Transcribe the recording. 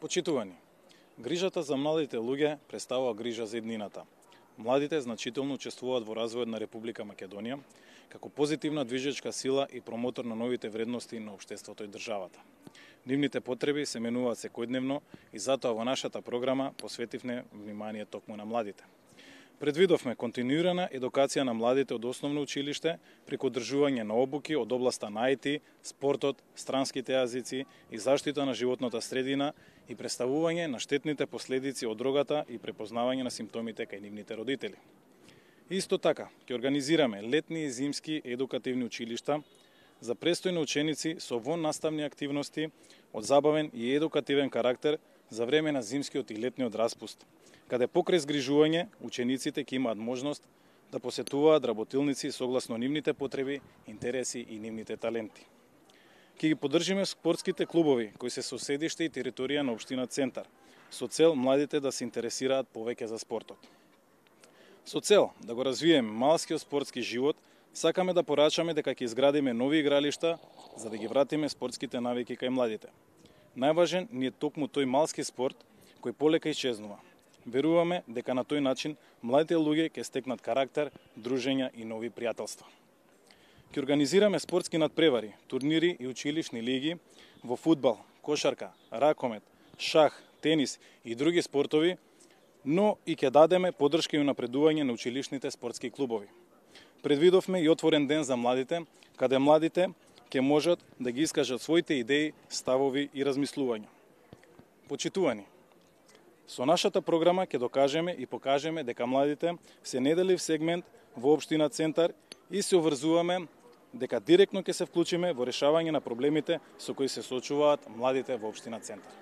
Почитувани, грижата за младите луѓе представува грижа за еднината. Младите значително учествуваат во развојот на Република Македонија, како позитивна движечка сила и промотор на новите вредности на општеството и државата. Нивните потреби се менуваат секојдневно и затоа во нашата програма посветивме внимание токму на младите. Предвидовме континуирана едукација на младите од основно училиште преку одржување на обуки од областа на IT, спортот, странските јазици и заштита на животната средина и представување на штетните последици од дрогата и препознавање на симптомите кај нивните родители. Исто така, ќе организираме летни и зимски едукативни училишта за престојни ученици со воннаставни активности од забавен и едукативен карактер за време на зимскиот и летниот распуст, каде покрај згрижување учениците ќе имаат можност да посетуваат работилници согласно нивните потреби, интереси и нивните таленти. Ќе ги поддржиме спортските клубови кои се со седиште и територија на општина Центар, со цел младите да се интересираат повеќе за спортот. Со цел да го развиеме малскиот спортски живот, сакаме да порачаме дека ќе изградиме нови игралишта за да ги вратиме спортските навики кај младите. Најважен ни е токму тој малски спорт кој полека исчезнува. Веруваме дека на тој начин младите луѓе ќе стекнат карактер, дружења и нови пријателства. Ќе организираме спортски надпревари, турнири и училишни лиги во фудбал, кошарка, ракомет, шах, тенис и други спортови, но и ќе дадеме поддршка и унапредување на училишните спортски клубови. Предвидовме и отворен ден за младите, каде младите ќе можат да ги искажат своите идеи, ставови и размислувања. Почитувани, со нашата програма ќе докажеме и покажеме дека младите се неделив сегмент во општина Центар и се обврзуваме дека директно ќе се вклучиме во решавање на проблемите со кои се соочуваат младите во општина Центар.